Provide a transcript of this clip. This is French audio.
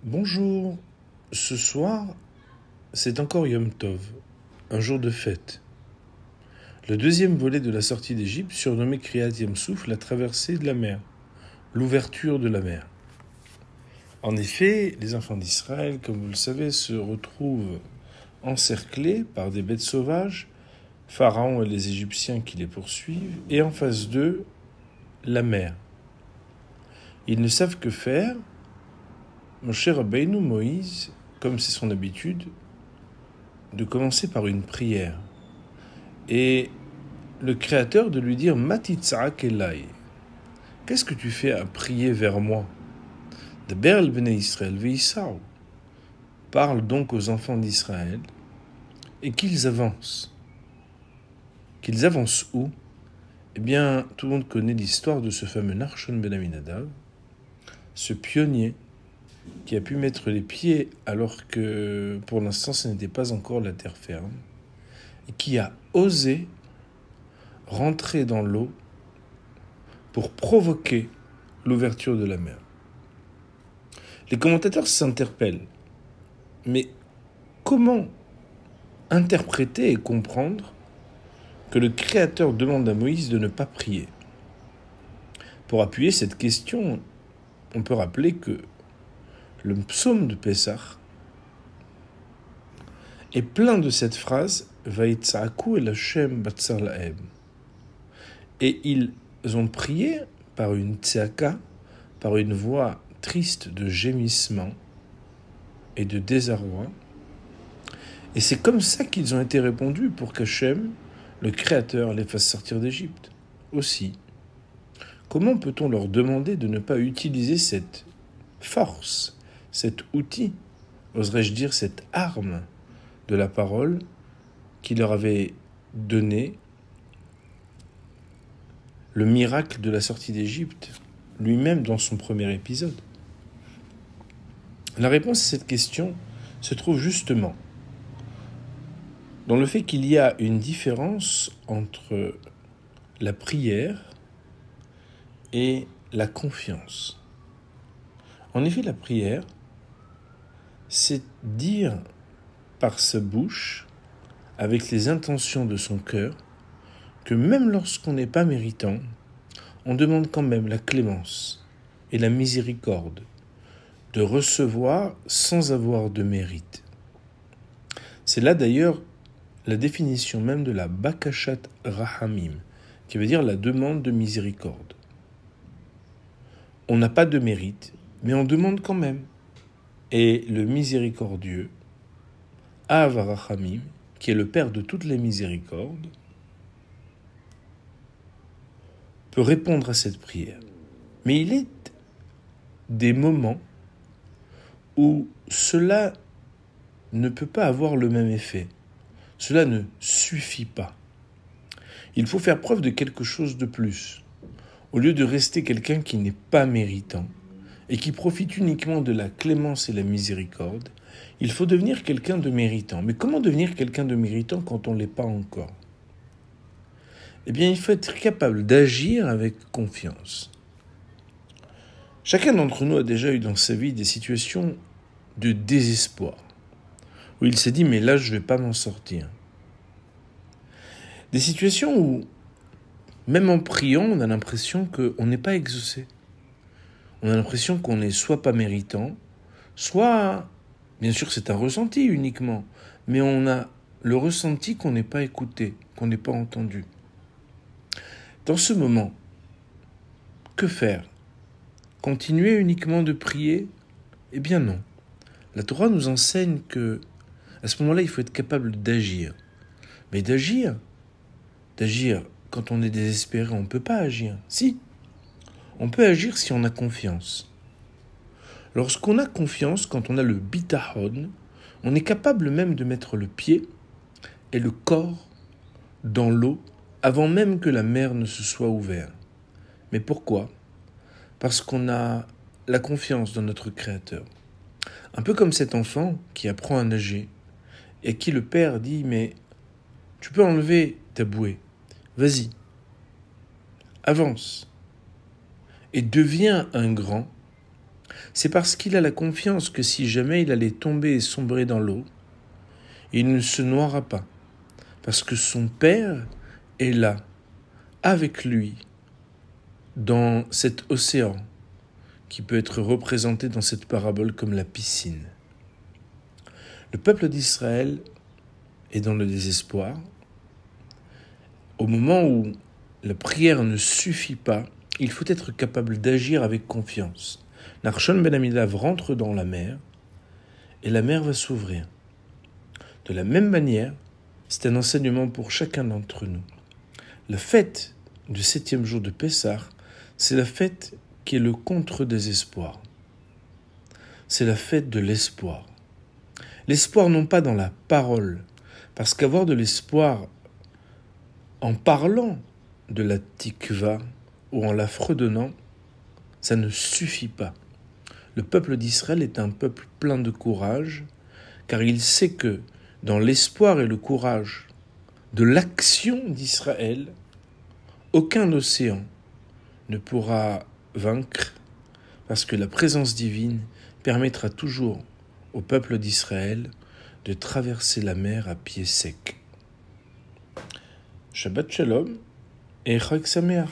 Bonjour, ce soir, c'est encore Yom Tov, un jour de fête. Le deuxième volet de la sortie d'Égypte, surnommé Kriyat Yam Souf, la traversée de la mer, l'ouverture de la mer. En effet, les enfants d'Israël, comme vous le savez, se retrouvent encerclés par des bêtes sauvages, Pharaon et les Égyptiens qui les poursuivent, et en face d'eux, la mer. Ils ne savent que faire. Moshe Rabbeinu, Moïse, comme c'est son habitude, de commencer par une prière. Et le Créateur de lui dire « Matitza'ak elai » « Qu'est-ce que tu fais à prier vers moi ?»« Daber el bnei Israël ve'isau » Parle donc aux enfants d'Israël et qu'ils avancent. Qu'ils avancent où ? Eh bien, tout le monde connaît l'histoire de ce fameux Nachshon ben Aminadav, ce pionnier qui a pu mettre les pieds alors que pour l'instant ce n'était pas encore la terre ferme, et qui a osé rentrer dans l'eau pour provoquer l'ouverture de la mer. Les commentateurs s'interpellent, mais comment interpréter et comprendre que le Créateur demande à Moïse de ne pas prier ? Pour appuyer cette question, on peut rappeler que le psaume de Pessah est plein de cette phrase « Vaïtsa'aku el Hashem batsar lahem » et ils ont prié par une tzaka, par une voix triste de gémissement et de désarroi. Et c'est comme ça qu'ils ont été répondus pour qu'Hachem, le Créateur, les fasse sortir d'Égypte. Aussi, comment peut-on leur demander de ne pas utiliser cette force, cet outil, oserais-je dire cette arme de la parole qui leur avait donné le miracle de la sortie d'Égypte, lui-même dans son premier épisode? La réponse à cette question se trouve justement dans le fait qu'il y a une différence entre la prière et la confiance. En effet, la prière, c'est dire par sa bouche, avec les intentions de son cœur, que même lorsqu'on n'est pas méritant, on demande quand même la clémence et la miséricorde de recevoir sans avoir de mérite. C'est là d'ailleurs la définition même de la Bakashat Rahamim, qui veut dire la demande de miséricorde. On n'a pas de mérite, mais on demande quand même. Et le miséricordieux, Av Rahamim, qui est le Père de toutes les miséricordes, peut répondre à cette prière. Mais il est des moments où cela ne peut pas avoir le même effet. Cela ne suffit pas. Il faut faire preuve de quelque chose de plus. Au lieu de rester quelqu'un qui n'est pas méritant et qui profite uniquement de la clémence et la miséricorde, il faut devenir quelqu'un de méritant. Mais comment devenir quelqu'un de méritant quand on ne l'est pas encore ? Eh bien, il faut être capable d'agir avec confiance. Chacun d'entre nous a déjà eu dans sa vie des situations de désespoir, où il s'est dit « mais là, je ne vais pas m'en sortir ». Des situations où, même en priant, on a l'impression qu'on n'est pas exaucé. On a l'impression qu'on n'est soit pas méritant, soit, bien sûr c'est un ressenti uniquement, mais on a le ressenti qu'on n'est pas écouté, qu'on n'est pas entendu. Dans ce moment, que faire ? Continuer uniquement de prier ? Eh bien non. La Torah nous enseigne que, à ce moment-là, il faut être capable d'agir. Mais d'agir quand on est désespéré, on ne peut pas agir. Si, on peut agir si on a confiance. Lorsqu'on a confiance, quand on a le bitachon, on est capable même de mettre le pied et le corps dans l'eau avant même que la mer ne se soit ouverte. Mais pourquoi ? Parce qu'on a la confiance dans notre Créateur. Un peu comme cet enfant qui apprend à nager et à qui le père dit « mais tu peux enlever ta bouée, vas-y, avance et deviens un grand » C'est parce qu'il a la confiance que si jamais il allait tomber et sombrer dans l'eau, il ne se noiera pas, parce que son Père est là, avec lui, dans cet océan, qui peut être représenté dans cette parabole comme la piscine. Le peuple d'Israël est dans le désespoir. Au moment où la prière ne suffit pas, il faut être capable d'agir avec confiance. Nachshon ben Amidav rentre dans la mer et la mer va s'ouvrir. De la même manière, c'est un enseignement pour chacun d'entre nous. La fête du 7e jour de Pessah, c'est la fête qui est le contre-désespoir. C'est la fête de l'espoir. L'espoir non pas dans la parole, parce qu'avoir de l'espoir en parlant de la tikva ou en la fredonnant, ça ne suffit pas. Le peuple d'Israël est un peuple plein de courage, car il sait que dans l'espoir et le courage de l'action d'Israël, aucun océan ne pourra vaincre, parce que la présence divine permettra toujours au peuple d'Israël de traverser la mer à pied sec. Shabbat Shalom et Chag Sameach.